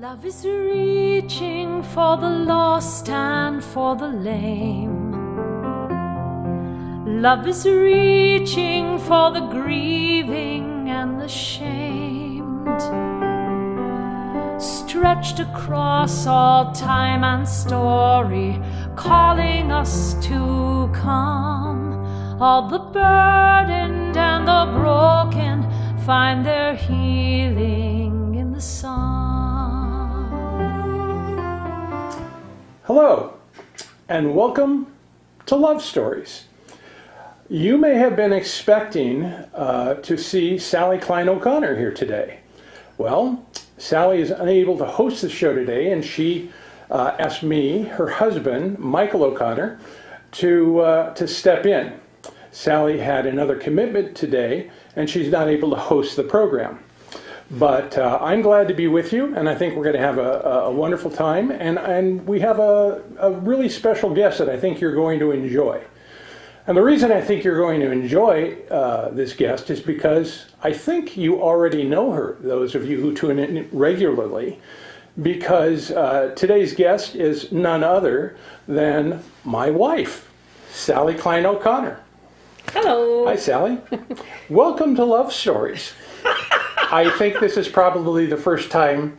Love is reaching for the lost and for the lame. Love is reaching for the grieving and the shamed. Stretched across all time and story, calling us to come. All the burdened and the broken find their healing in the song. Hello, and welcome to Love Stories. You may have been expecting to see Sally Klein O'Connor here today. Well, Sally is unable to host the show today, and she asked me, her husband, Michael O'Connor, to step in. Sally had another commitment today, and she's not able to host the program. But I'm glad to be with you, and I think we're going to have a wonderful time. And we have a really special guest that I think you're going to enjoy. And the reason I think you're going to enjoy this guest is because I think you already know her, those of you who tune in regularly, because today's guest is none other than my wife, Sally Klein O'Connor. Hello. Hi, Sally. Welcome to Love Stories. I think this is probably the first time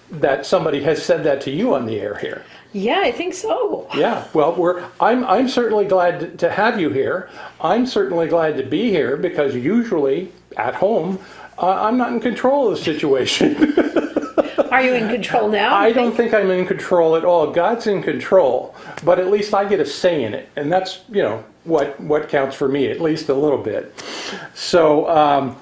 that somebody has said that to you on the air here. Yeah, I think so. Yeah, well, I'm certainly glad to have you here. I'm certainly glad to be here because usually at home, I'm not in control of the situation. Are you in control now? I don't think I'm in control at all. God's in control, but at least I get a say in it, and that's what counts for me, at least a little bit. So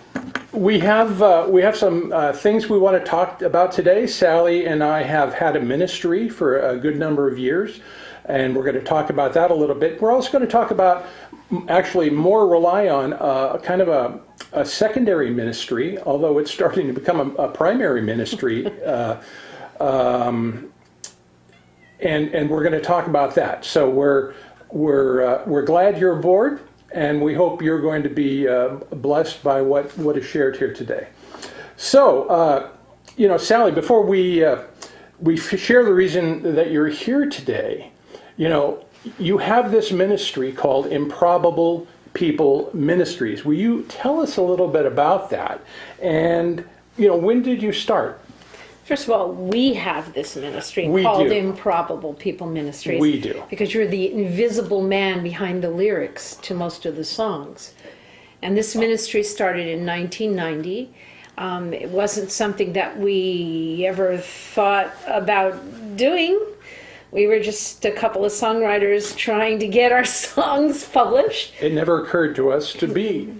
we have some things we want to talk about today. Sally and I have had a ministry for a good number of years, and we're going to talk about that a little bit. We're also going to talk about, actually more rely on kind of a secondary ministry, although it's starting to become a primary ministry, and we're going to talk about that. So we're glad you're aboard, and we hope you're going to be blessed by what is shared here today. So, Sally, before we share the reason that you're here today, you have this ministry called Improbable People Ministries. Will you tell us a little bit about that? And, when did you start? First of all, we have this ministry called Improbable People Ministries. We do. Because you're the invisible man behind the lyrics to most of the songs. And this ministry started in 1990. It wasn't something that we ever thought about doing. We were just a couple of songwriters trying to get our songs published. It never occurred to us to be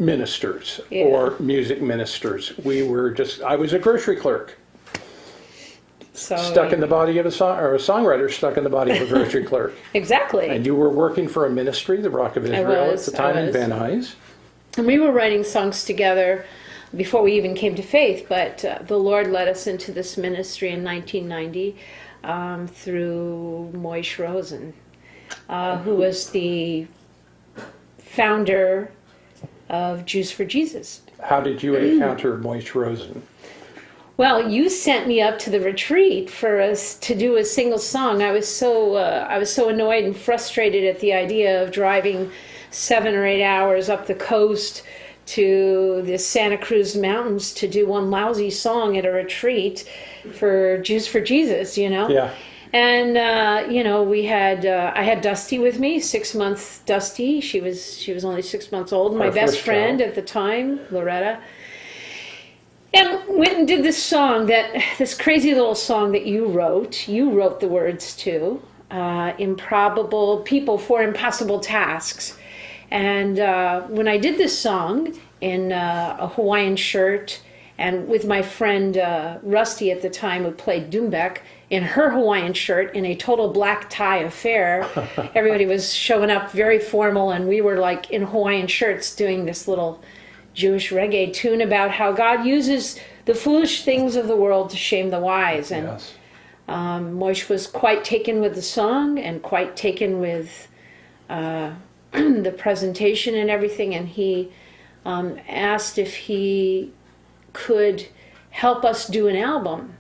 ministers or music ministers. I was a grocery clerk. Stuck in the body of a songwriter stuck in the body of a grocery clerk. Exactly. And you were working for a ministry, the Rock of Israel, at the time in Van Nuys. And we were writing songs together before we even came to faith, but the Lord led us into this ministry in 1990 through Moish Rosen, who was the founder of Jews for Jesus. How did you encounter Moish Rosen? Well, you sent me up to the retreat for us to do a single song. I was so annoyed and frustrated at the idea of driving 7 or 8 hours up the coast to the Santa Cruz Mountains to do one lousy song at a retreat for Jews for Jesus, Yeah. And I had Dusty with me, 6-month Dusty. She was only 6 months old. My best friend at the time, Loretta. And went and did this crazy little song that you wrote. You wrote the words to, Improbable People for Impossible Tasks. And when I did this song in a Hawaiian shirt, and with my friend Rusty at the time, who played Doombek, in her Hawaiian shirt, in a total black tie affair, everybody was showing up very formal, and we were like in Hawaiian shirts doing this little Jewish reggae tune about how God uses the foolish things of the world to shame the wise. And yes. Moish was quite taken with the song and quite taken with the presentation and everything, and he asked if he could help us do an album.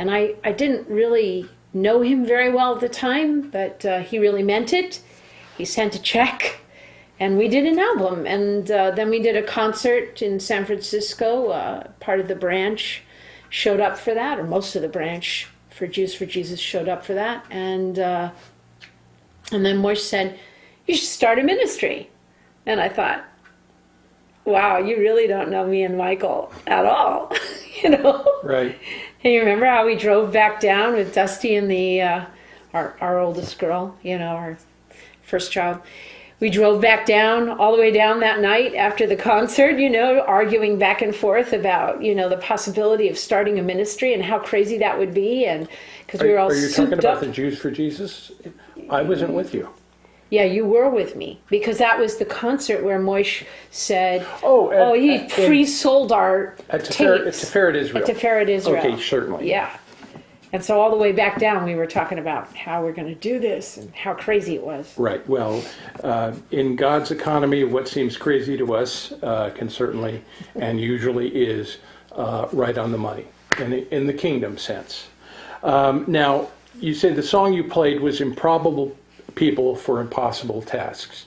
And I didn't really know him very well at the time, but he really meant it. He sent a check, and we did an album. And then we did a concert in San Francisco. Part of the branch showed up for that, or most of the branch for Jews for Jesus showed up for that. And then Moish said, "You should start a ministry." And I thought, wow, you really don't know me and Michael at all, Right. And you remember how we drove back down with Dusty and our oldest girl, our first child. We drove back down, all the way down that night after the concert, arguing back and forth about, the possibility of starting a ministry and how crazy that would be. And because we were all Are you souped talking about up. the Jews for Jesus? I wasn't with you. Yeah, you were with me, because that was the concert where Moish said, he pre-sold our At tapes. Tiferet Israel. At Tiferet Israel. Okay, certainly. Yeah. And so all the way back down, we were talking about how we're going to do this and how crazy it was. Right. Well, in God's economy, what seems crazy to us can certainly and usually is right on the money in the kingdom sense. Now, you said the song you played was Improbable People for Impossible Tasks.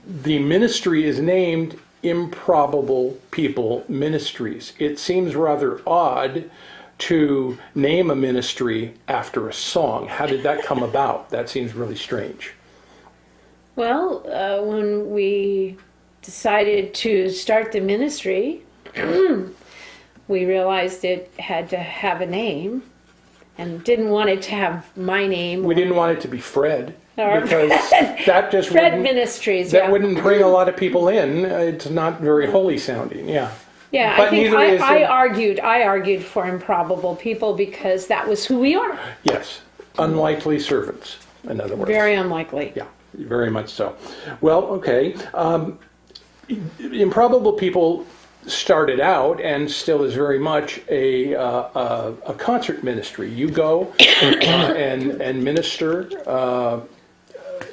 The ministry is named Improbable People Ministries. It seems rather odd to name a ministry after a song. How did that come about? That seems really strange. Well, when we decided to start the ministry, we realized it had to have a name and didn't want it to have my name. We didn't want it to be Fred. Or Because that just Fred Ministries. that wouldn't bring a lot of people in. It's not very holy sounding. Yeah. Yeah, But I think neither is I it- argued for Improbable People because that was who we are. Yes. Unlikely servants, in other words. Very unlikely. Yeah, very much so. Well, okay. Improbable People started out and still is very much a concert ministry. You go and minister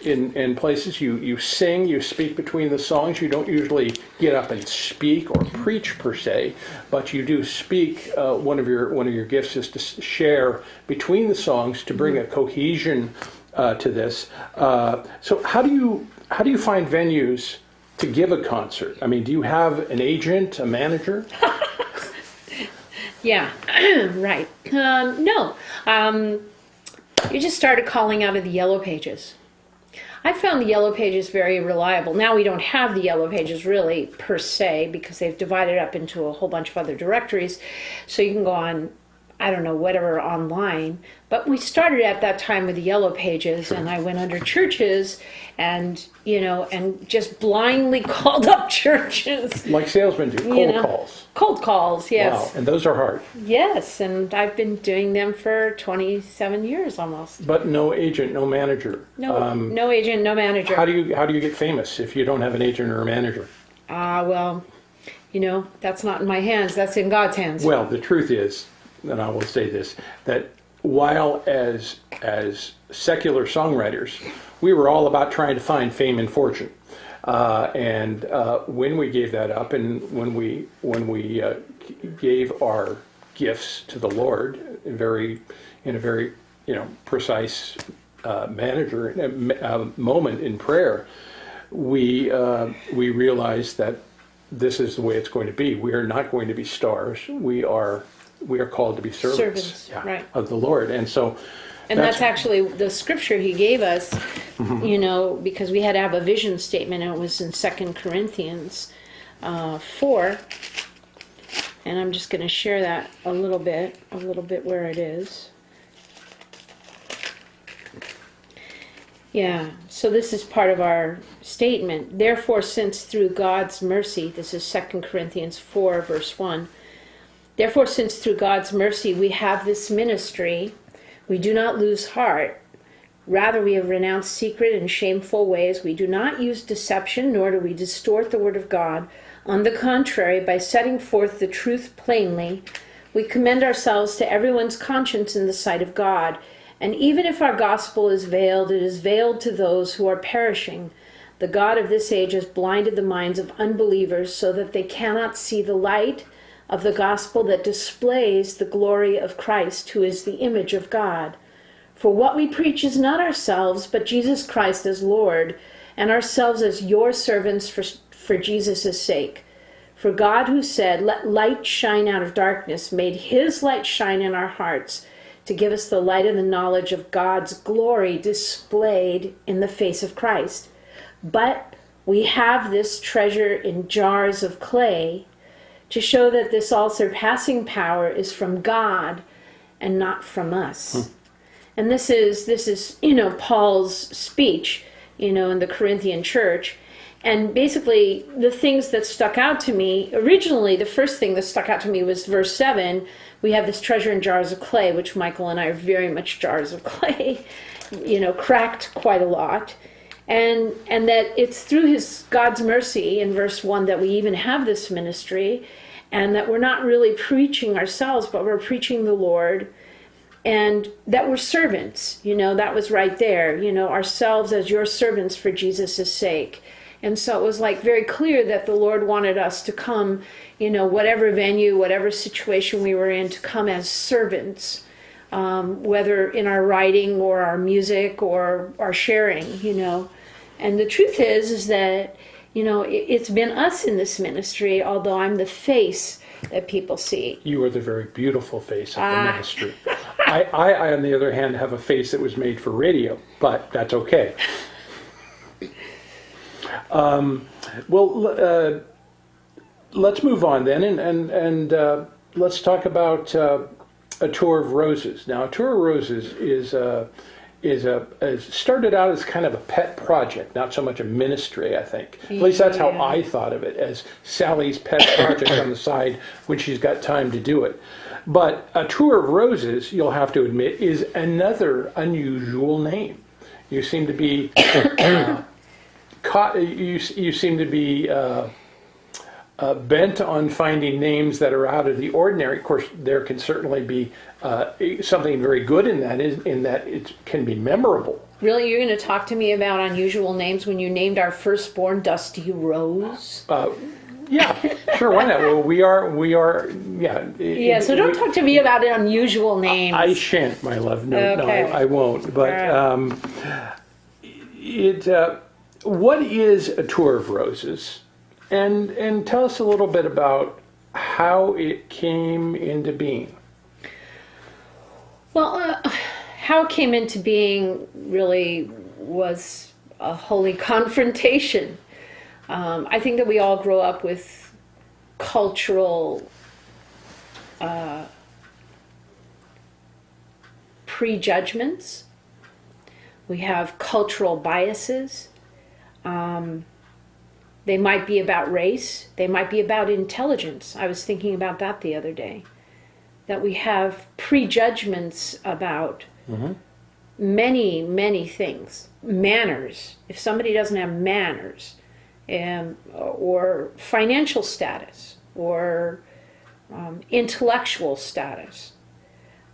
in places. You sing, you speak between the songs. You don't usually get up and speak or preach per se, but you do speak. One of your gifts is to share between the songs to bring a cohesion to this. So how do you find venues to give a concert? I mean, do you have an agent, a manager? Yeah, right. No, you just started calling out of the Yellow Pages. I found the Yellow Pages very reliable. Now we don't have the Yellow Pages really per se because they've divided up into a whole bunch of other directories. So you can go on, I don't know, whatever online. But we started at that time with the Yellow Pages, and I went under churches and, and just blindly called up churches. Like salesmen do, cold calls. Cold calls, yes. Wow, and those are hard. Yes, and I've been doing them for 27 years almost. But no agent, no manager. No agent, no manager. How do you get famous if you don't have an agent or a manager? Well, that's not in my hands. That's in God's hands. Well, the truth is, and I will say this, that while as secular songwriters, we were all about trying to find fame and fortune. And when we gave that up, and when we gave our gifts to the Lord in a very precise moment in prayer, we realized that this is the way it's going to be. We are not going to be stars. We are called to be servants right. of the Lord, and so. And that's actually the scripture he gave us, because we had to have a vision statement, and it was in 2 Corinthians 4. And I'm just going to share that a little bit where it is. Yeah, so this is part of our statement. Therefore, since through God's mercy, this is 2 Corinthians 4, verse 1. Therefore, since through God's mercy we have this ministry, we do not lose heart. Rather, we have renounced secret and shameful ways. We do not use deception, nor do we distort the word of God. On the contrary, by setting forth the truth plainly, we commend ourselves to everyone's conscience in the sight of God. And even if our gospel is veiled, it is veiled to those who are perishing. The God of this age has blinded the minds of unbelievers so that they cannot see the light of the gospel that displays the glory of Christ, who is the image of God. For what we preach is not ourselves, but Jesus Christ as Lord, and ourselves as your servants for Jesus' sake. For God, who said, "Let light shine out of darkness," made his light shine in our hearts to give us the light of the knowledge of God's glory displayed in the face of Christ. But we have this treasure in jars of clay to show that this all-surpassing power is from God and not from us. And this is Paul's speech, in the Corinthian church. And basically, the things that stuck out to me, originally, the first thing that stuck out to me was verse 7. We have this treasure in jars of clay, which Michael and I are very much jars of clay, cracked quite a lot. And that it's through God's mercy in verse 1 that we even have this ministry, and that we're not really preaching ourselves, but we're preaching the Lord, and that we're servants. That was right there, ourselves as your servants for Jesus' sake. And so it was very clear that the Lord wanted us to come, whatever venue, whatever situation we were in, to come as servants, whether in our writing or our music or our sharing, And the truth is that, it's been us in this ministry, although I'm the face that people see. You are the very beautiful face of the ministry. I, on the other hand, have a face that was made for radio, but that's okay. Let's move on then, and let's talk about A Tour of Roses. Now, A Tour of Roses is started out as kind of a pet project, not so much a ministry, I think. At least that's how I thought of it, as Sally's pet project on the side when she's got time to do it. But A Tour of Roses, you'll have to admit, is another unusual name. You seem to be you seem to be bent on finding names that are out of the ordinary. Of course, there can certainly be something very good in that it can be memorable. Really, you're going to talk to me about unusual names when you named our firstborn Dusty Rose? Yeah, sure. Why not? Well, we are. Yeah. Yeah. So don't talk to me about unusual names. I shan't, my love. No, okay. no, I won't. But what is A Tour of Roses? And tell us a little bit about how it came into being. Well, how it came into being really was a holy confrontation. I think that we all grow up with cultural prejudgments. We have cultural biases. They might be about race. They might be about intelligence. I was thinking about that the other day. That we have prejudgments about many, many things. Manners. If somebody doesn't have manners, or financial status, or intellectual status.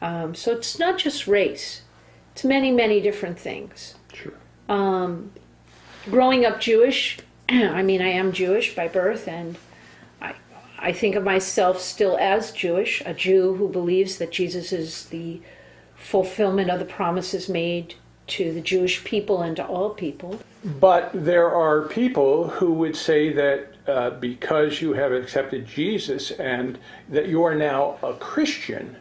So it's not just race. It's many, many different things. Sure. Growing up Jewish, I am Jewish by birth, and I think of myself still as Jewish, a Jew who believes that Jesus is the fulfillment of the promises made to the Jewish people and to all people. But there are people who would say that because you have accepted Jesus and that you are now a Christian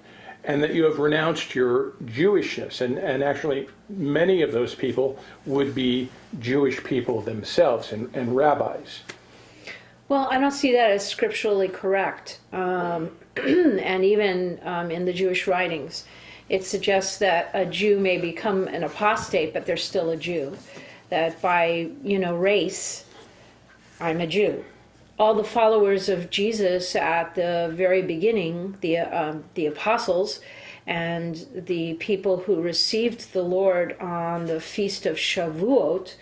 and that you have renounced your Jewishness, and actually many of those people would be Jewish people themselves and rabbis. Well, I don't see that as scripturally correct. And even in the Jewish writings, it suggests that a Jew may become an apostate, but they're still a Jew. That by, race, I'm a Jew. All the followers of Jesus at the very beginning, the apostles and the people who received the Lord on the feast of Shavuot,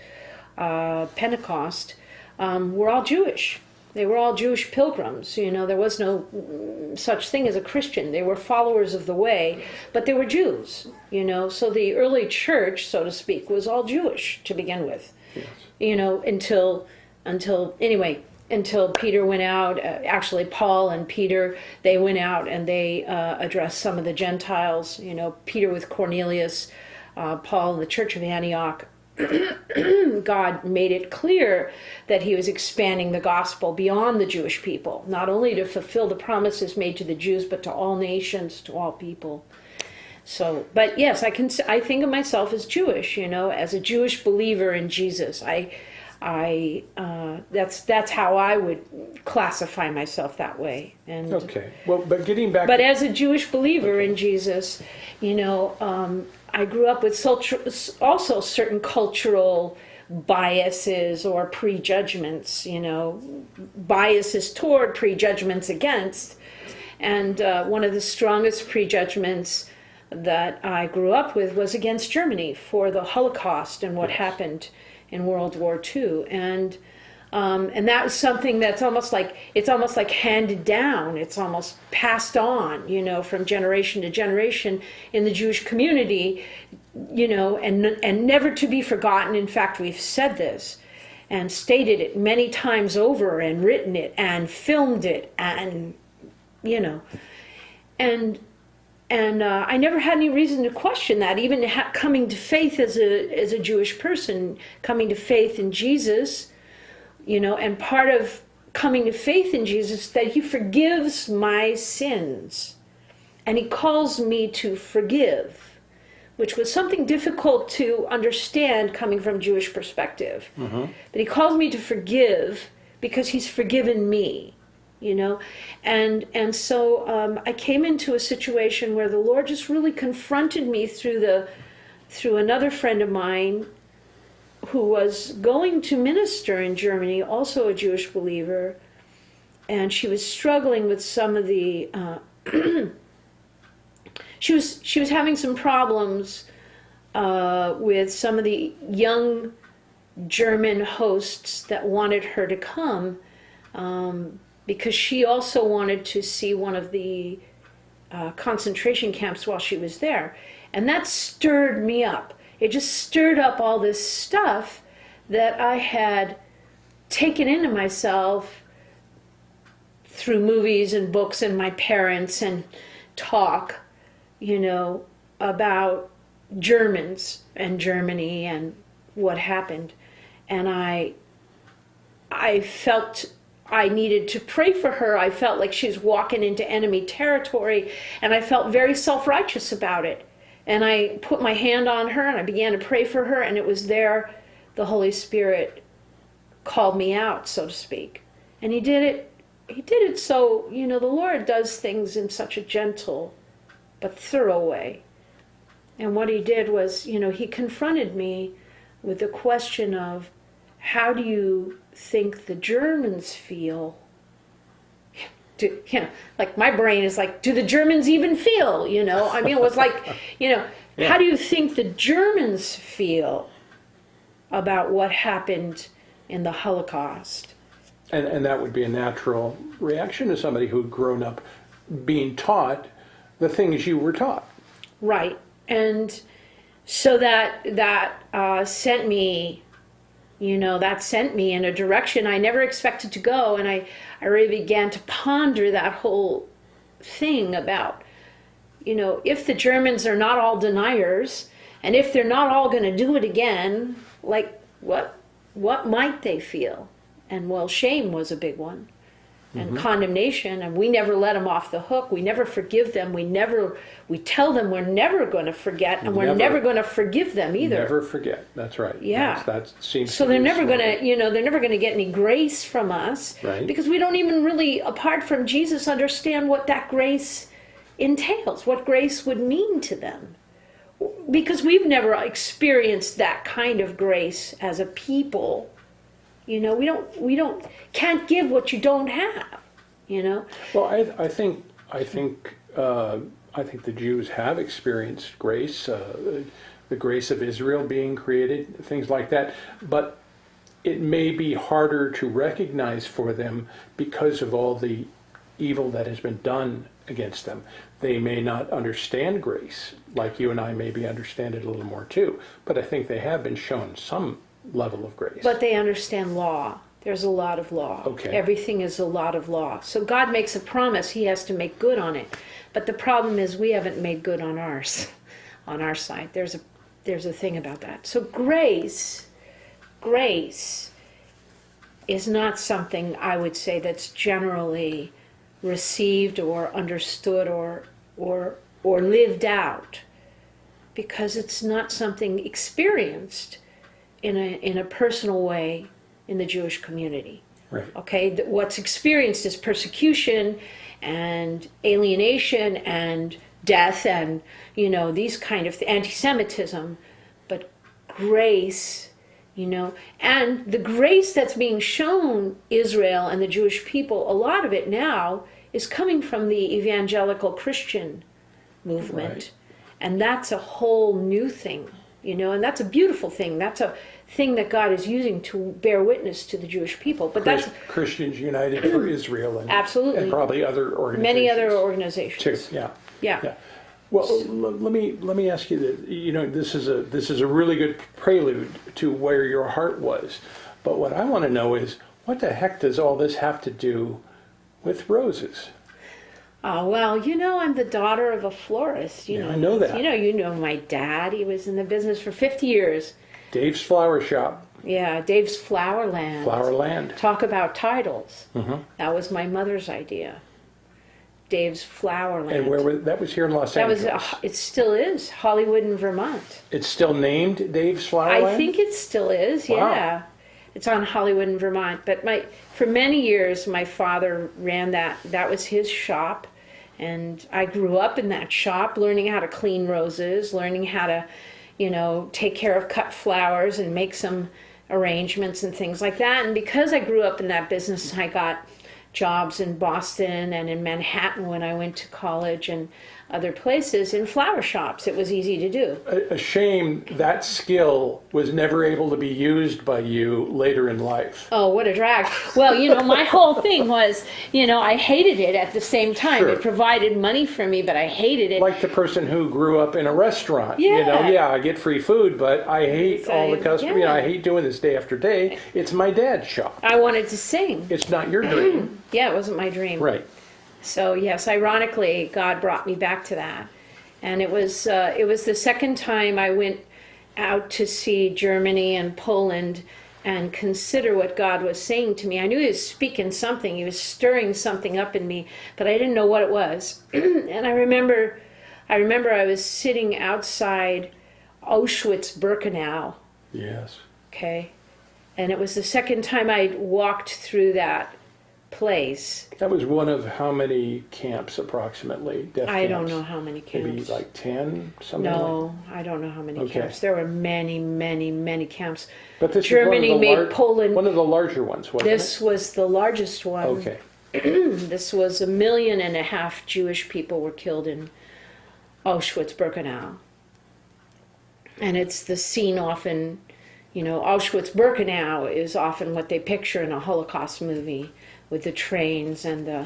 Pentecost, were all Jewish. They were all Jewish pilgrims. There was no such thing as a Christian. They were followers of the way, but they were Jews. So the early church, so to speak, was all Jewish to begin with. Yes. Until anyway. until Peter went out. Actually, Paul and Peter, they went out and they addressed some of the Gentiles. You know, Peter with Cornelius, Paul in the Church of Antioch. God made it clear that he was expanding the gospel beyond the Jewish people, not only to fulfill the promises made to the Jews, but to all nations, to all people. So, but yes, I think of myself as Jewish, you know, as a Jewish believer in Jesus. That's how I would classify myself that way. And okay. Well, but getting back. But as a Jewish believer in Jesus, you know, I grew up with also certain cultural biases or prejudgments, you know, biases toward, prejudgments against. And one of the strongest prejudgments that I grew up with was against Germany for the Holocaust and what happened in World War II. And that was something that's almost like handed down. It's almost passed on, you know, from generation to generation in the Jewish community, you know, and never to be forgotten. In fact, we've said this and stated it many times over and written it and filmed it and, you know, and I never had any reason to question that, even coming to faith as a Jewish person, coming to faith in Jesus. You know, and part of coming to faith in Jesus, that he forgives my sins. And he calls me to forgive, which was something difficult to understand coming from Jewish perspective. Mm-hmm. But he calls me to forgive because he's forgiven me, you know. And so I came into a situation where the Lord just really confronted me through another friend of mine who was going to minister in Germany, also a Jewish believer, and she was struggling with some of the she was having some problems with some of the young German hosts that wanted her to come, because she also wanted to see one of the concentration camps while she was there. And that stirred me up. It just stirred up all this stuff that I had taken into myself through movies and books and my parents and talk, you know, about Germans and Germany and what happened. And I felt I needed to pray for her. I felt like she was walking into enemy territory, and I felt very self-righteous about it. And I put my hand on her and I began to pray for her, and it was there the Holy Spirit called me out, so to speak. And he did it so, you know, the Lord does things in such a gentle but thorough way. And what he did was, you know, he confronted me with the question of, how do you think the Germans feel? You know, like my brain is like, do the Germans even feel? You know, I mean, it was like, you know, yeah. How do you think the Germans feel about what happened in the Holocaust? And that would be a natural reaction to somebody who'd grown up being taught the things you were taught. Right. And so that sent me, you know, that sent me in a direction I never expected to go. And I really began to ponder that whole thing about, you know, if the Germans are not all deniers, and if they're not all going to do it again, like what might they feel? And well, shame was a big one, and condemnation, and we never let them off the hook. We never forgive them. We tell them we're never going to forget, and we're never going to forgive them either. Never forget. That's right. Yeah. That seems. So they're never going to, you know, they're never going to get any grace from us, right? Because we don't even really, apart from Jesus, understand what that grace entails, what grace would mean to them, because we've never experienced that kind of grace as a people. You know, we can't give what you don't have, you know? Well, I think the Jews have experienced grace, the grace of Israel being created, things like that. But it may be harder to recognize for them because of all the evil that has been done against them. They may not understand grace like you and I maybe understand it a little more too. But I think they have been shown some level of grace. But they understand law. There's a lot of law. Okay. Everything is a lot of law. So God makes a promise, he has to make good on it. But the problem is we haven't made good on ours, on our side. There's a thing about that. So grace is not something, I would say, that's generally received or understood or lived out, because it's not something experienced in a personal way in the Jewish community. Right. Okay, what's experienced is persecution and alienation and death and, these kind of anti-Semitism, but grace, and the grace that's being shown Israel and the Jewish people, a lot of it now is coming from the evangelical Christian movement. Right. And that's a whole new thing, and that's a beautiful thing. That's a thing that God is using to bear witness to the Jewish people. But that's Christians United for Israel and absolutely, and probably other organizations. Many other organizations. Too. Yeah. Yeah. Well, let me ask you this. This is a really good prelude to where your heart was. But what I want to know is, what the heck does all this have to do with roses? Oh, well, I'm the daughter of a florist. I know that. You know my dad. He was in the business for 50 years. Dave's Flower Shop. Yeah, Dave's Flowerland. Flowerland. Talk about titles. Mm-hmm. That was my mother's idea. Dave's Flowerland. And that was here in Los Angeles? It still is, Hollywood in Vermont. It's still named Dave's Flowerland? I think it still is, wow. Yeah. It's on Hollywood in Vermont. But for many years, my father ran that. That was his shop. And I grew up in that shop, learning how to clean roses, learning how to, take care of cut flowers and make some arrangements and things like that. And because I grew up in that business, I got jobs in Boston and in Manhattan when I went to college and other places in flower shops. It was easy to do. A shame that skill was never able to be used by you later in life. Oh, what a drag. Well, my whole thing was, I hated it at the same time. Sure. It provided money for me, but I hated it. Like the person who grew up in a restaurant. Yeah. I get free food, but I hate all the customers. Yeah. I hate doing this day after day. It's my dad's shop. I wanted to sing. It's not your dream. Yeah, it wasn't my dream. Right. So yes, ironically, God brought me back to that, and it was the second time I went out to see Germany and Poland and consider what God was saying to me. I knew He was speaking something; He was stirring something up in me, but I didn't know what it was. And I remember I was sitting outside Auschwitz-Birkenau. Yes. Okay, and it was the second time I'd walked through that place. That was one of how many camps approximately? Death I don't camps? know how many camps. Maybe like 10, something No, I don't know how many Okay. camps. There were many, many, many camps. But this Germany is made Poland. one of the larger ones, wasn't This was the largest one. it? Okay. This was 1.5 million Jewish people were killed in Auschwitz-Birkenau. And it's the scene often, Auschwitz-Birkenau is often what they picture in a Holocaust movie, with the trains and the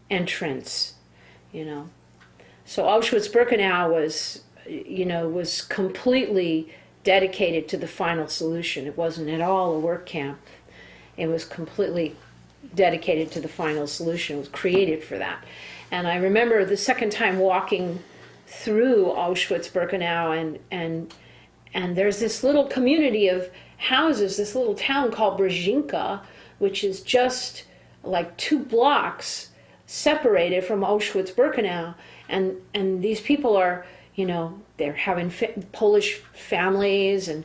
entrance, So Auschwitz-Birkenau was completely dedicated to the final solution. It wasn't at all a work camp. It was completely dedicated to the final solution. It was created for that. And I remember the second time walking through Auschwitz-Birkenau and there's this little community of houses, this little town called Brzezinka, which is just like 2 blocks separated from Auschwitz-Birkenau, and these people are, they're having Polish families and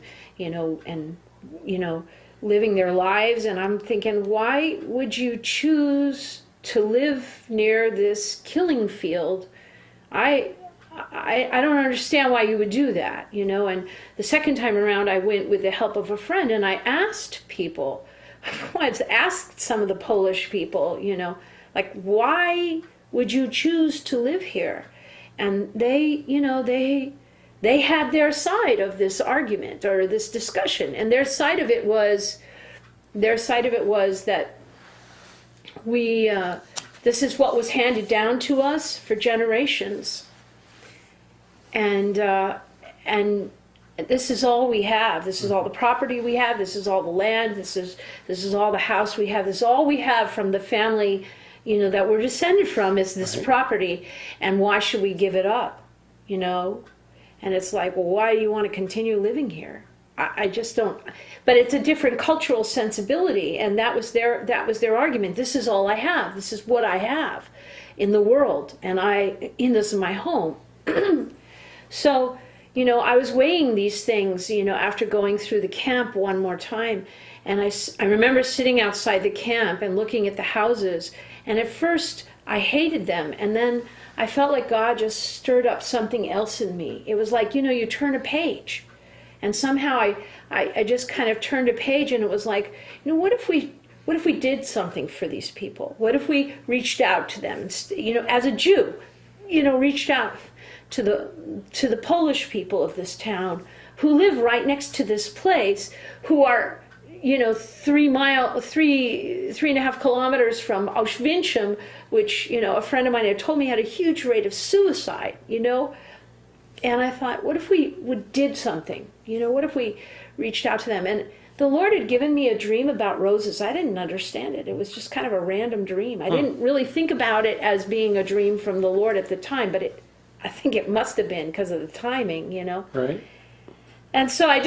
living their lives, and I'm thinking, why would you choose to live near this killing field? I don't understand why you would do that, and the second time around I went with the help of a friend, and I asked people, I've asked some of the Polish people, like, why would you choose to live here? And they had their side of this argument or this discussion, and their side of it was that this is what was handed down to us for generations. And this is all we have. This is all the property we have. This is all the land. This is all the house we have. This is all we have from the family, that we're descended from, is this property. And why should we give it up? And it's like, well, why do you want to continue living here? I just don't. But it's a different cultural sensibility, and that was their argument. This is all I have. This is what I have in the world, and this is my home. So, I was weighing these things, after going through the camp one more time, and I remember sitting outside the camp and looking at the houses, and at first I hated them, and then I felt like God just stirred up something else in me. It was like, you turn a page. And somehow I just kind of turned a page, and it was like, what if we did something for these people? What if we reached out to them? As a Jew, reached out to the Polish people of this town who live right next to this place, who are 3.5 kilometers from Auschwitz, which a friend of mine had told me had a huge rate of suicide. And I thought, what if we did something? What if we reached out to them? And the Lord had given me a dream about roses. I didn't understand it. It was just kind of a random dream. I didn't really think about it as being a dream from the Lord at the time, but I think it must have been because of the timing, Right. And so I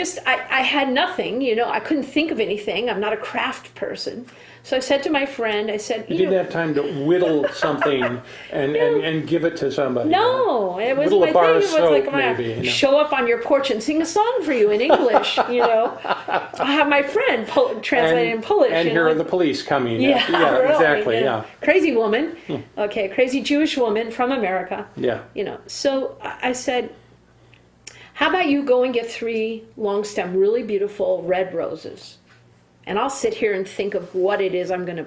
had nothing, I couldn't think of anything. I'm not a craft person. So I said to my friend, I said, You didn't have time to whittle something and give it to somebody. No, it was Whittle my a bar thing. of It was soap, like, maybe, show up on your porch and sing a song for you in English, I have my friend translated in Polish. And here are the police coming. Yeah, really, exactly, yeah. Crazy woman, okay, crazy Jewish woman from America. Yeah. So I said, how about you go and get 3 long stem, really beautiful red roses, and I'll sit here and think of what it is I'm going to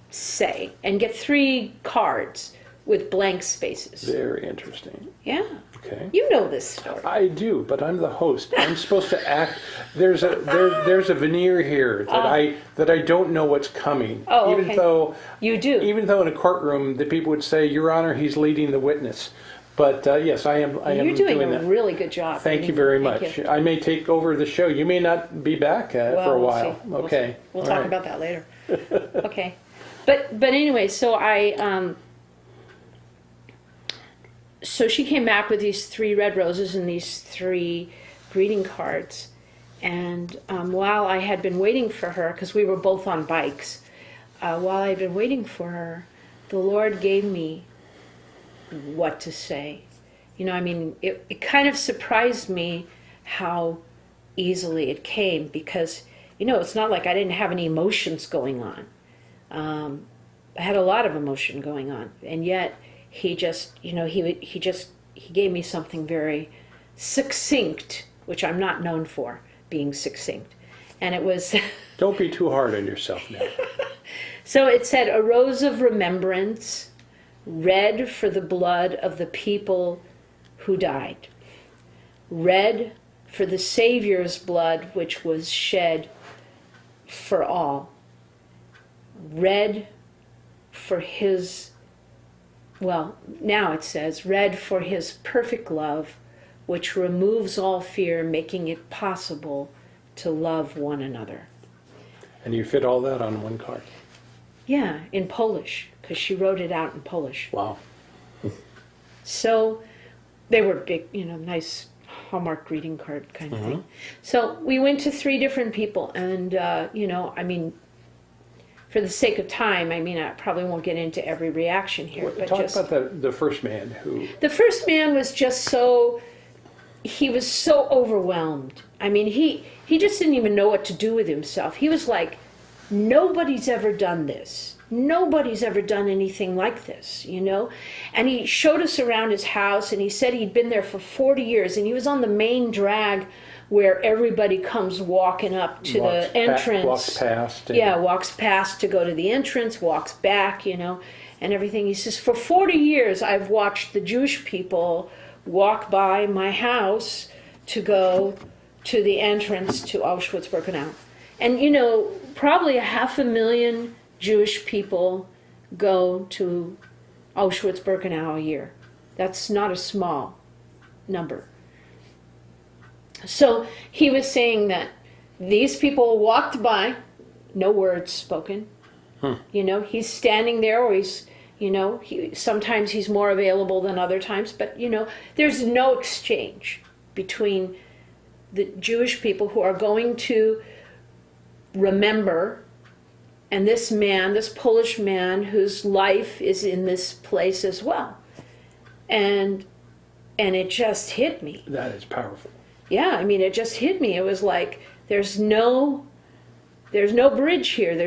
say, and get 3 cards with blank spaces. Very interesting. Yeah. Okay. You know this story. I do, but I'm the host. I'm supposed to act. There's a veneer here that I don't know what's coming. Oh, even okay. though You do. Even though in a courtroom the people would say, "Your Honor, he's leading the witness." But yes, I am. You're doing that. a really good job. Thank you very Thank much. you. I may take over the show. You may not be back for a We'll while. see. Okay. We'll All talk right. about that later. Okay. But anyway, so so she came back with these 3 red roses and these 3 greeting cards. And while I had been waiting for her, because we were both on bikes, while I had been waiting for her, the Lord gave me what to say. It kind of surprised me how easily it came, because, it's not like I didn't have any emotions going on. I had a lot of emotion going on, and yet he just, he gave me something very succinct, which I'm not known for, being succinct. And it was... Don't be too hard on yourself now. So it said, a rose of remembrance, red for the blood of the people who died. Red for the Savior's blood, which was shed for all. Red for his, now it says, red for his perfect love, which removes all fear, making it possible to love one another. And you fit all that on one card. Yeah, in Polish, because she wrote it out in Polish. Wow. So they were big, nice Hallmark greeting card kind of thing. So we went to 3 different people, and, for the sake of time, I probably won't get into every reaction here. But Talk about the first man who... The first man was just he was so overwhelmed. He just didn't even know what to do with himself. He was like, nobody's ever done this. Nobody's ever done anything like this, And he showed us around his house, and he said he'd been there for 40 years, and he was on the main drag where everybody comes walking up to the entrance. Walks past. Walks past to go to the entrance, walks back, and everything. He says, for 40 years I've watched the Jewish people walk by my house to go to the entrance to Auschwitz-Birkenau. And, probably 500,000 Jewish people go to Auschwitz-Birkenau a year. That's not a small number. So he was saying that these people walked by, no words spoken. You know, he's standing there, or he's, you know, sometimes he's more available than other times, but, you know, there's no exchange between the Jewish people who are going to remember, and this man, this Polish man whose life is in this place as well. And it just hit me. That is powerful. Yeah, I mean, it just hit me. It was like, there's no bridge here.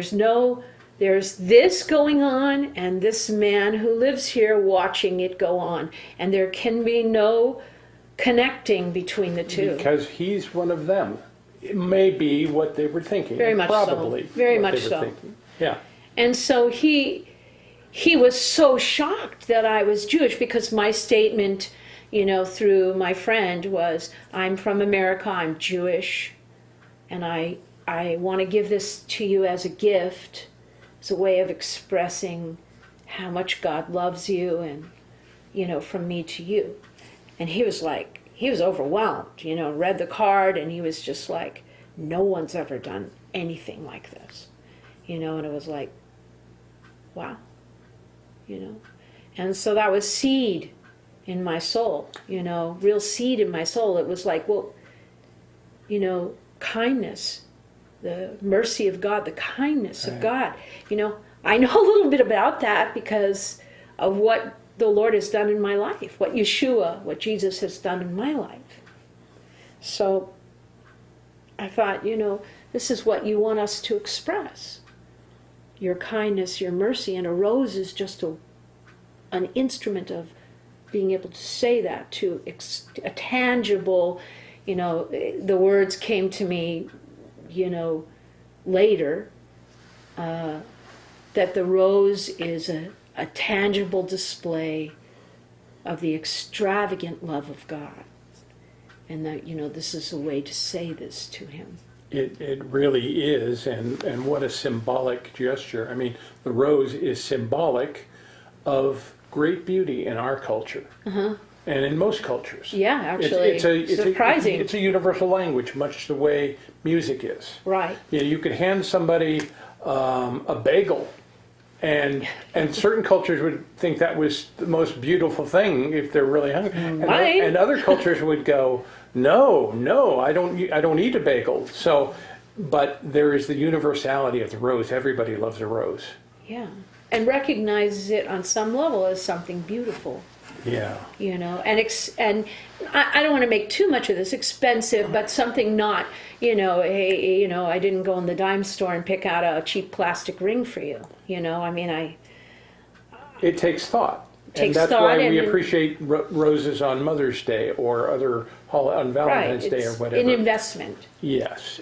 There's this going on, and this man who lives here watching it go on. And there can be no connecting between the two. Because he's one of them. It may be what they were thinking. Very much Probably so. Very what much they were so. thinking. Yeah. And so he was so shocked that I was Jewish, because my statement, you know, through my friend was, I'm from America, I'm Jewish, and I want to give this to you as a gift, as a way of expressing how much God loves you, and, you know, from me to you. And he was overwhelmed, you know, read the card, and he was just like, no one's ever done anything like this, you know. And it was like, wow, you know. And so that was seed in my soul, you know, real seed in my soul. It was like, well, you know, kindness, the mercy of God, the kindness of God. You know, I know a little bit about that because of what the Lord has done in my life, what Jesus has done in my life. So I thought, you know, this is what you want us to express. Your kindness, your mercy, and a rose is just an instrument of being able to say that to a tangible, you know. The words came to me, you know, later, that the rose is a tangible display of the extravagant love of God. And that, you know, this is a way to say this to him. It really is, and what a symbolic gesture. I mean, the rose is symbolic of great beauty in our culture, and in most cultures. Yeah, actually, it's surprising. It's a universal language, much the way music is. Right. You know, you could hand somebody a bagel, and certain cultures would think that was the most beautiful thing if they're really hungry, and other cultures would go, no, I don't eat a bagel. So, but there is the universality of the rose. Everybody loves a rose. Yeah, and recognizes it on some level as something beautiful. Yeah. You know, and I don't want to make too much of this, expensive, but something not, you know, hey, you know, I didn't go in the dime store and pick out a cheap plastic ring for you. You know, I mean, It takes thought. Takes and that's thought, why we and appreciate roses on Mother's Day or on Valentine's Day or whatever. An investment. Yes.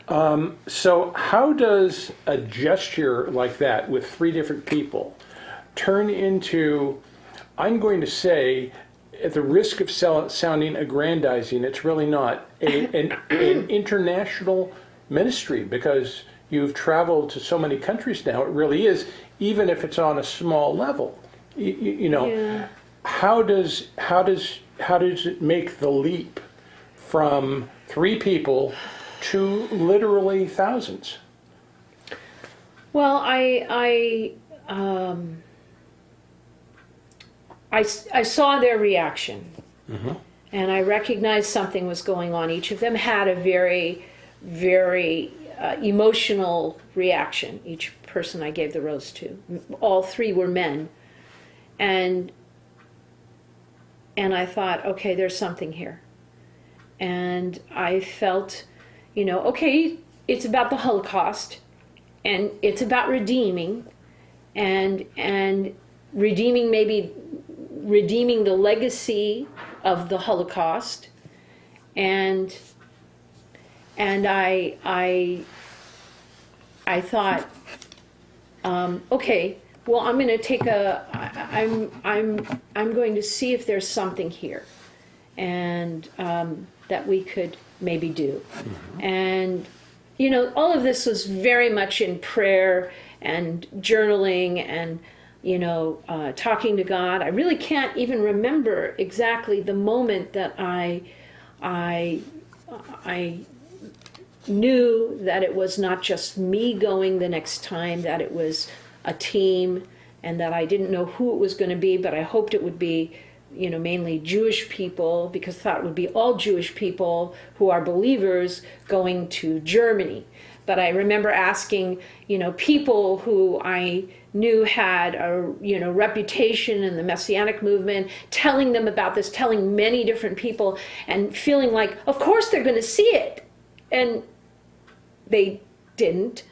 So how does a gesture like that with three different people turn into, I'm going to say, at the risk of sounding aggrandizing, it's really not, an international ministry, because you've traveled to so many countries now. It really is, even if it's on a small level. You know, Yeah. how does it make the leap from three people to literally thousands? Well, I saw their reaction, and I recognized something was going on. Each of them had a very, very emotional reaction. Each person I gave the rose to. All three were men. And I thought, okay, there's something here. And I felt, you know, okay, it's about the Holocaust, and it's about redeeming, and redeeming, maybe redeeming the legacy of the Holocaust, and I thought, okay. Well, I'm going to take I'm going to see if there's something here, and that we could maybe do. And, you know, all of this was very much in prayer and journaling and, you know, talking to God. I really can't even remember exactly the moment that I I knew that it was not just me going the next time, that it was a team, and that I didn't know who it was going to be, but I hoped it would be, mainly Jewish people, because I thought it would be all Jewish people who are believers going to Germany. But I remember asking, people who I knew had a, reputation in the Messianic movement, telling them about this, telling many different people, and feeling like, of course they're going to see it. And they didn't,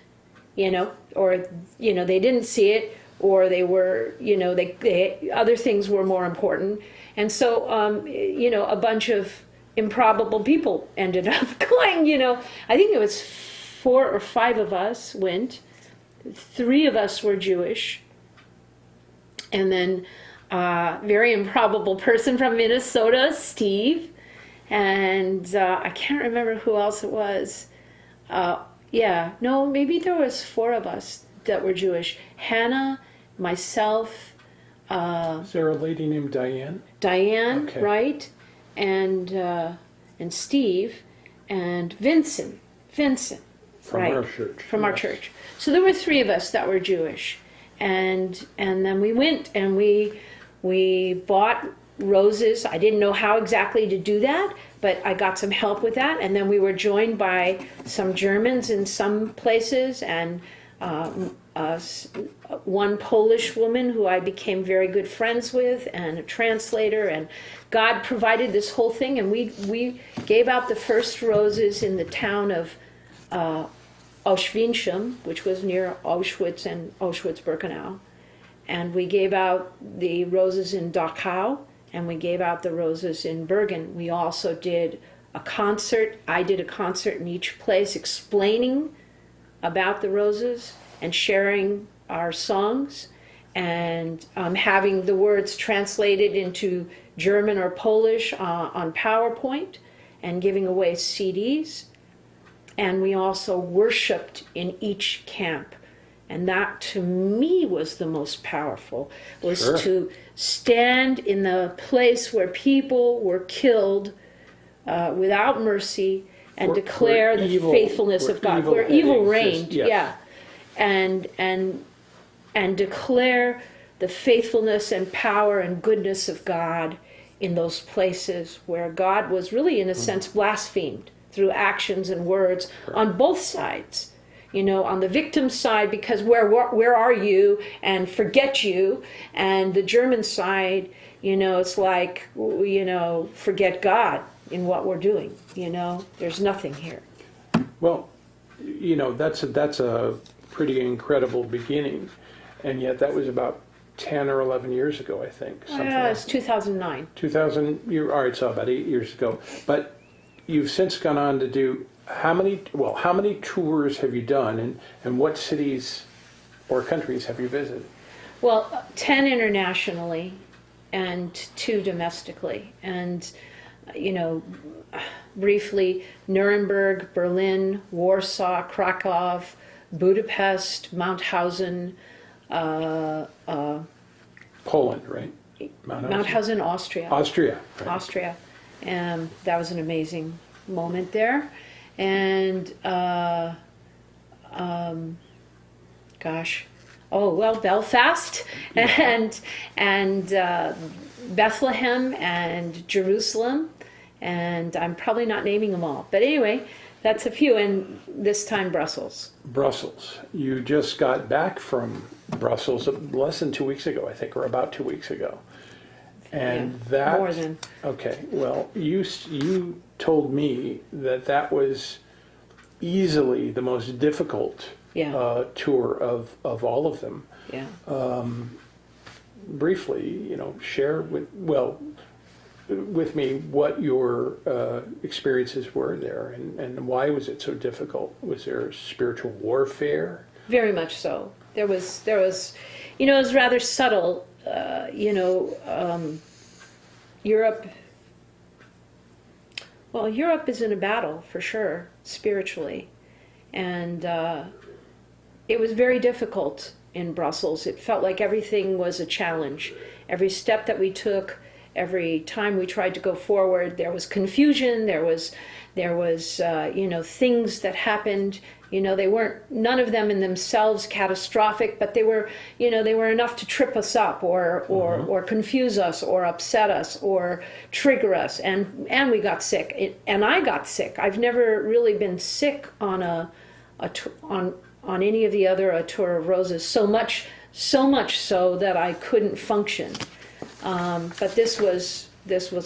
or, they didn't see it, or they were, they other things were more important. And so, a bunch of improbable people ended up going, I think it was 4 or 5 of us went. 3 of us were Jewish. And then very improbable person from Minnesota, Steve. And I can't remember who else it was. Maybe there was 4 of us that were Jewish. Hannah, myself. Is there a lady named Diane? Diane, okay. Right? And Steve and Vincent. From right. our church. From our church. So there were 3 of us that were Jewish. And then we went and we bought roses. I didn't know how exactly to do that, but I got some help with that. And then we were joined by some Germans in some places, and one Polish woman who I became very good friends with, and a translator. And God provided this whole thing, and we gave out the first roses in the town of Auschwitz, which was near Auschwitz and Auschwitz-Birkenau. And we gave out the roses in Dachau, and we gave out the roses in Bergen. We also did a concert. I did a concert in each place explaining about the roses and sharing our songs, and having the words translated into German or Polish on PowerPoint, and giving away CDs. And we also worshiped in each camp. And that, to me, was the most powerful, was Sure. to stand in the place where people were killed without mercy, and declare the faithfulness of God, where evil reigned, yes. and declare the faithfulness and power and goodness of God in those places where God was really, in a sense, blasphemed through actions and words on both sides. On the victim side, because where are you, and forget you, and the German side, it's like, forget God in what we're doing. There's nothing here. Well, that's a pretty incredible beginning, and yet that was about 10 or 11 years ago, I think. It's 2009. 2000. All right, so about 8 years ago. But you've since gone on to do how many tours have you done, and what cities or countries have you visited? Well, 10 internationally and 2 domestically. And, briefly, Nuremberg, Berlin, Warsaw, Krakow, Budapest, Mauthausen, Poland, right? Mauthausen, Austria. Austria. Right. Austria. And that was an amazing moment there. And, Belfast and Bethlehem and Jerusalem. And I'm probably not naming them all. But anyway, that's a few. And this time, Brussels. Brussels. You just got back from Brussels less than 2 weeks ago, I think, or about 2 weeks ago. And more than. Okay, well, you told me that was easily the most difficult tour of all of them. Yeah. Briefly, share with me what your experiences were there, and why was it so difficult? Was there spiritual warfare? Very much so. There was, it was rather subtle. Europe is in a battle for sure, spiritually. And it was very difficult in Brussels. It felt like everything was a challenge. Every step that we took, every time we tried to go forward, there was confusion. There was things that happened. They weren't, none of them in themselves catastrophic, but they were enough to trip us up or confuse us or upset us or trigger us. And we got sick. And I got sick. I've never really been sick on on any of the other A Tour of Roses, so much so that I couldn't function. But this was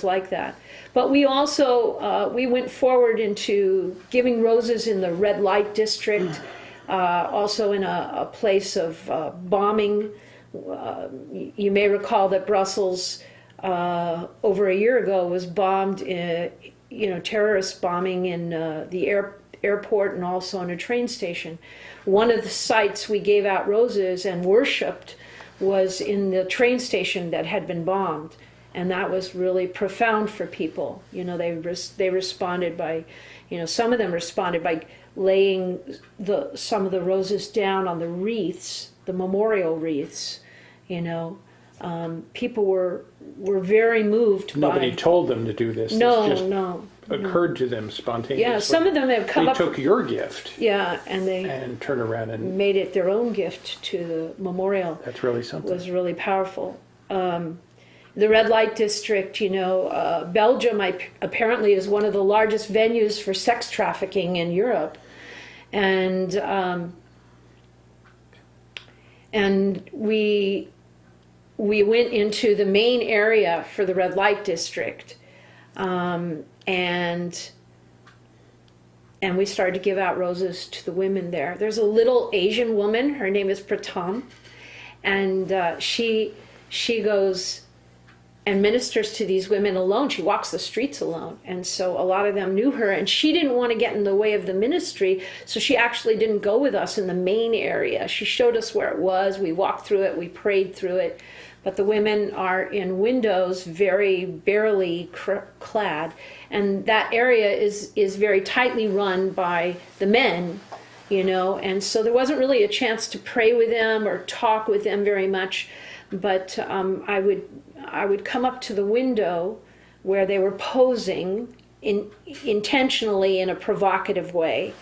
like that. But we also, we went forward into giving roses in the red light district, also in a place of bombing. You may recall that Brussels, over a year ago, was bombed, terrorist bombing in the airport and also on a train station. One of the sites we gave out roses and worshipped was in the train station that had been bombed. And that was really profound for people. They responded by, some of them responded by laying some of the roses down on the wreaths, the memorial wreaths. People were very moved. Nobody told them to do this. No, this just no. occurred to them spontaneously. Yeah, some of them have come up. They took your gift. Yeah, and turned around and made it their own gift to the memorial. That's really something. It was really powerful. The red light district, Belgium apparently is one of the largest venues for sex trafficking in Europe, and we went into the main area for the red light district, and we started to give out roses to the women there. There's a little Asian woman. Her name is Pratam, and she goes and ministers to these women alone. She walks the streets alone. And so a lot of them knew her, and she didn't want to get in the way of the ministry, so she actually didn't go with us in the main area. She showed us where it was. We walked through it. We prayed through it. But the women are in windows, very barely clad. And that area is very tightly run by the men, and so there wasn't really a chance to pray with them or talk with them very much. But I would come up to the window where they were posing intentionally in a provocative way,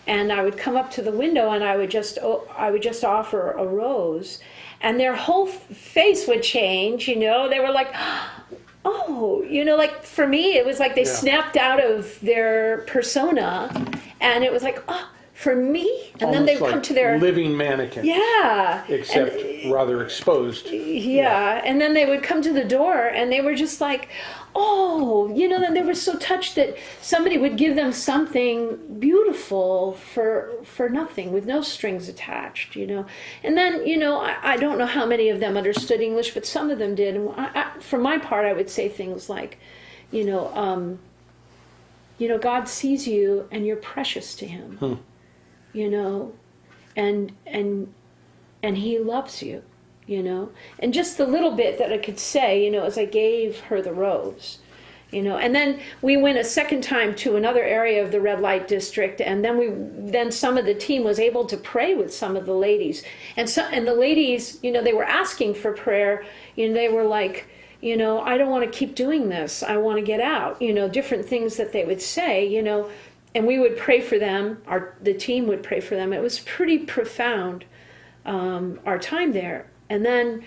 and I would come up to the window and I would just offer a rose, and their whole face would change. They were like, oh, like for me it was like they snapped out of their persona, and it was like, oh, for me, and almost then they like come to their living mannequin. Yeah, except rather exposed. Yeah, and then they would come to the door, and they were just like, oh, then they were so touched that somebody would give them something beautiful for nothing, with no strings attached, And then, I don't know how many of them understood English, but some of them did. And for my part, I would say things like, God sees you, and you're precious to Him. And He loves you, and just the little bit that I could say, as I gave her the rose, and then we went a second time to another area of the red light district, and then some of the team was able to pray with some of the ladies, and the ladies, they were asking for prayer, they were like, I don't want to keep doing this, I want to get out, different things that they would say, and we would pray for them. The team would pray for them. It was pretty profound, our time there. And then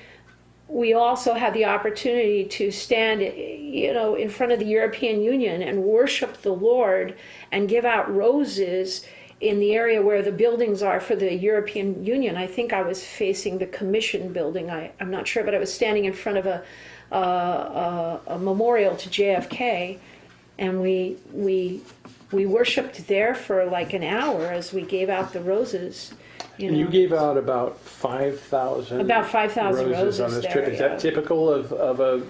we also had the opportunity to stand, in front of the European Union and worship the Lord and give out roses in the area where the buildings are for the European Union. I think I was facing the Commission building. I'm not sure, but I was standing in front of a memorial to JFK, and we worshipped there for like an hour as we gave out the roses. And you gave out about 5,000 roses on this there, trip. Is that typical of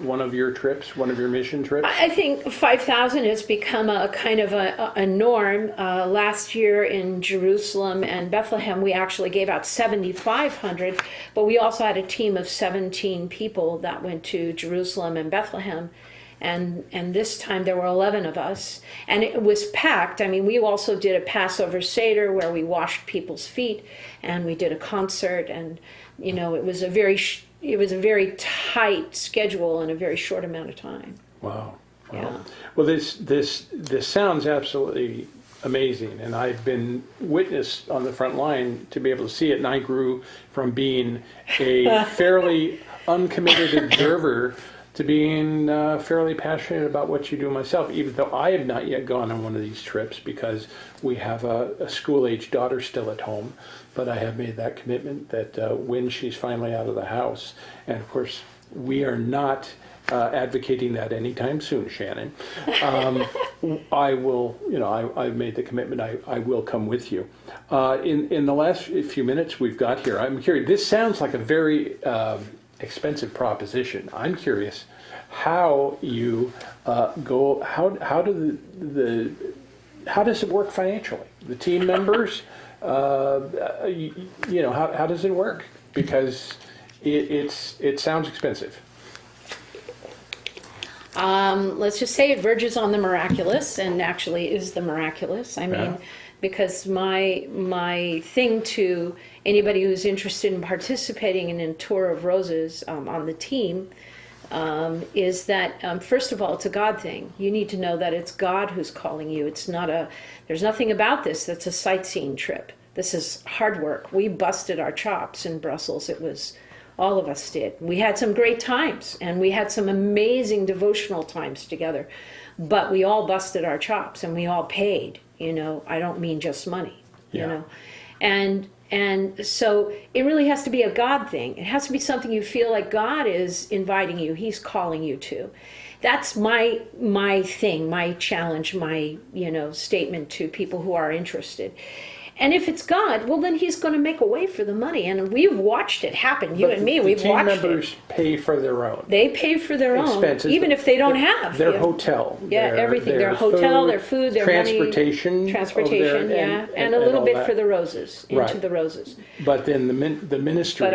one of your trips, one of your mission trips? I think 5,000 has become a kind of a norm. Last year in Jerusalem and Bethlehem, we actually gave out 7,500, but we also had a team of 17 people that went to Jerusalem and Bethlehem. And this time there were 11 of us, and it was packed. I mean, we also did a Passover Seder where we washed people's feet, and we did a concert, and it was a very it was a very tight schedule in a very short amount of time. Wow. Yeah. Well, this sounds absolutely amazing, and I've been witness on the front line to be able to see it, and I grew from being a fairly uncommitted observer to being fairly passionate about what you do myself, even though I have not yet gone on one of these trips because we have a school-age daughter still at home. But I have made that commitment that when she's finally out of the house, and of course we are not advocating that anytime soon, Shannon. I will, I've made the commitment. I will come with you. In the last few minutes we've got here, I'm curious. This sounds like a very expensive proposition. I'm curious how you go. How does it work financially? The team members, how does it work? Because it sounds expensive. Let's just say it verges on the miraculous, and actually is the miraculous. I mean, because my thing to anybody who's interested in participating in a Tour of Roses on the team is that, first of all, it's a God thing. You need to know that it's God who's calling you. It's not there's nothing about this that's a sightseeing trip. This is hard work. We busted our chops in Brussels. It was, all of us did. We had some great times, and we had some amazing devotional times together. But we all busted our chops, and we all paid. I don't mean just money. And so it really has to be a God thing. It has to be something you feel like God is inviting you. He's calling you to. That's my thing, my challenge, my statement to people who are interested. And if it's God, well, then He's going to make a way for the money. And we've watched it happen. You and me, we've watched it. Team members pay for their own. They pay for their expenses, own, even if they don't have their hotel. Everything. Their hotel, their food, their transportation, and a little bit for the roses, into the roses. But then the ministry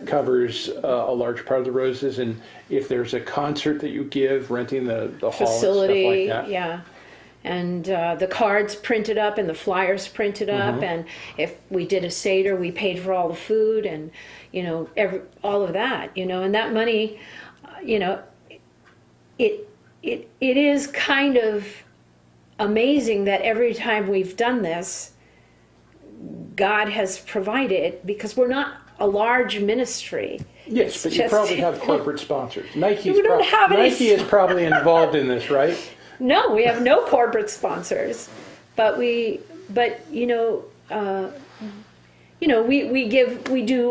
covers a large part of the roses, and if there's a concert that you give, renting the facility, hall and stuff like that. And the cards printed up and the fliers printed up, and if we did a Seder, we paid for all the food and all of that, and that money, it is kind of amazing that every time we've done this, God has provided, because we're not a large ministry. Yes, but you probably have corporate sponsors. Nike is probably involved in this, right? No, we have no corporate sponsors, but we do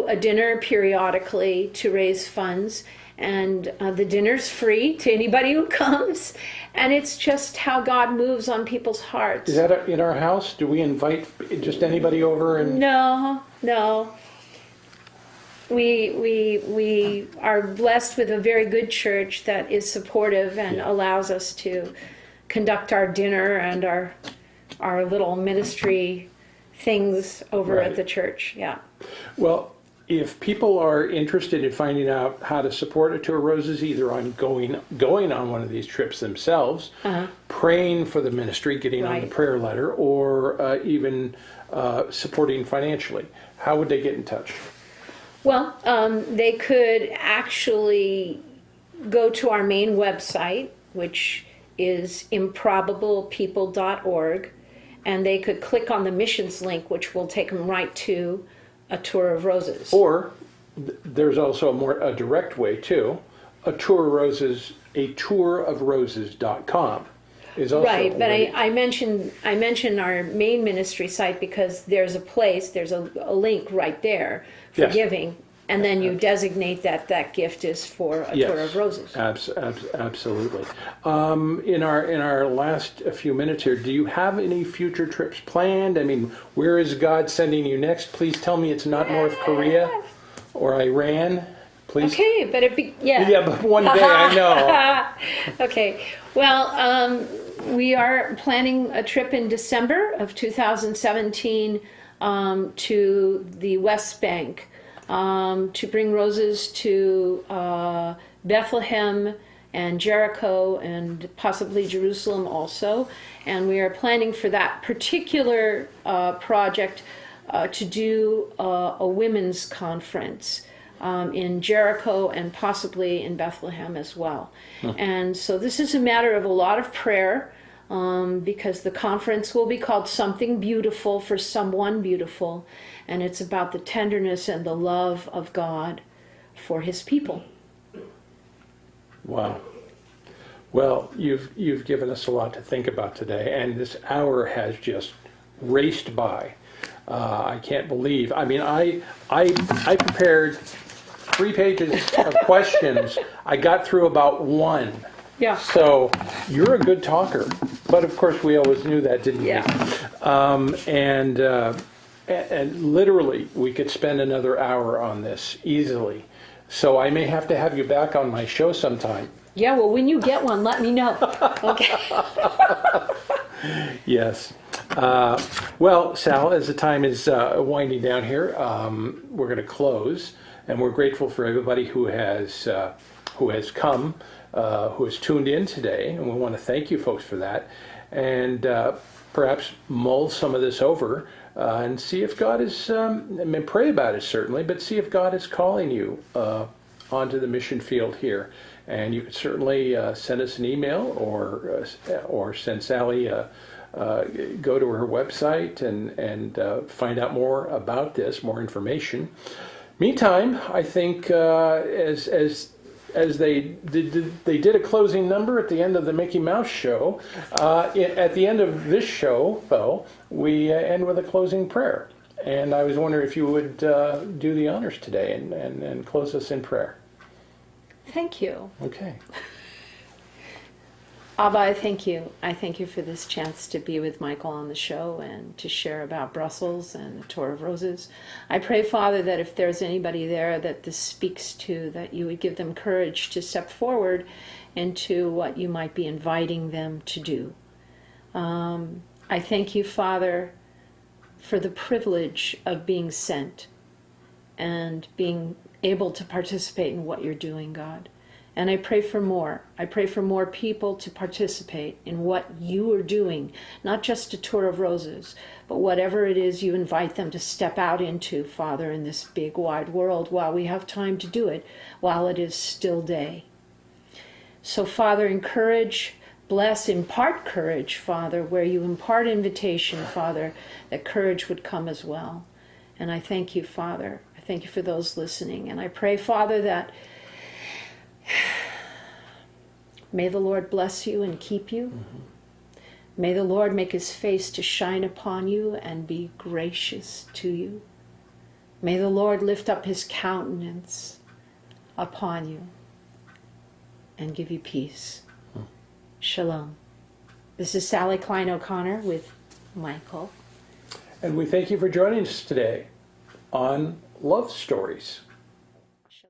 a dinner periodically to raise funds, and the dinner's free to anybody who comes, and it's just how God moves on people's hearts. Is that in our house? Do we invite just anybody over? And No. We are blessed with a very good church that is supportive and allows us to conduct our dinner and our little ministry things over at the church. Yeah. Well, if people are interested in finding out how to support a Tour of Roses, either on going on one of these trips themselves, praying for the ministry, getting on the prayer letter, or even supporting financially, how would they get in touch? Well, they could actually go to our main website, which is improbablepeople.org, and they could click on the missions link, which will take them right to a Tour of Roses. Or there's also a direct way too. A Tour of Roses, a tourofroses.com is also right. But I mentioned our main ministry site because there's a link right there for giving. And then you designate that gift is for a Tour of Roses. Absolutely. In our last few minutes here, do you have any future trips planned? I mean, where is God sending you next? Please tell me it's not North Korea or Iran. Please. Okay, but Yeah, but one day I know. Okay. Well, we are planning a trip in December of 2017 to the West Bank. To bring roses to Bethlehem and Jericho and possibly Jerusalem also. And we are planning for that particular project to do a women's conference in Jericho and possibly in Bethlehem as well. And so this is a matter of a lot of prayer, because the conference will be called Something Beautiful for Someone Beautiful, and it's about the tenderness and the love of God for his people. Wow. Well, you've given us a lot to think about today, and this hour has just raced by. I can't believe. I mean, I prepared 3 pages of questions. I got through about 1. Yeah. So you're a good talker, but of course we always knew that, didn't we? And literally, we could spend another hour on this easily. So I may have to have you back on my show sometime. Yeah, well, when you get one, let me know. Okay. Yes. Well, Sal, as the time is winding down here, we're going to close, and we're grateful for everybody who has come, who has tuned in today, and we want to thank you folks for that, and perhaps mull some of this over and see if God is, I mean, pray about it certainly, but see if God is calling you onto the mission field here. And you could certainly send us an email or send Sally, go to her website and find out more about this, more information. Meantime, I think as they did a closing number at the end of the Mickey Mouse show, at the end of this show, though, we end with a closing prayer. And I was wondering if you would do the honors today and close us in prayer. Thank you. Okay. Abba, I thank you. I thank you for this chance to be with Michael on the show and to share about Brussels and the Tour of Roses. I pray, Father, that if there's anybody there that this speaks to, that you would give them courage to step forward into what you might be inviting them to do. I thank you, Father, for the privilege of being sent and being able to participate in what you're doing, God. And I pray for more. I pray for more people to participate in what you are doing, not just a Tour of Roses, but whatever it is you invite them to step out into, Father, in this big, wide world while we have time to do it, while it is still day. So, Father, encourage, bless, impart courage, Father, where you impart invitation, Father, that courage would come as well. And I thank you, Father. I thank you for those listening. And I pray, Father, that may the Lord bless you and keep you. Mm-hmm. May the Lord make his face to shine upon you and be gracious to you. May the Lord lift up his countenance upon you and give you peace. Shalom. This is Sally Klein O'Connor with Michael. And we thank you for joining us today on Love Stories.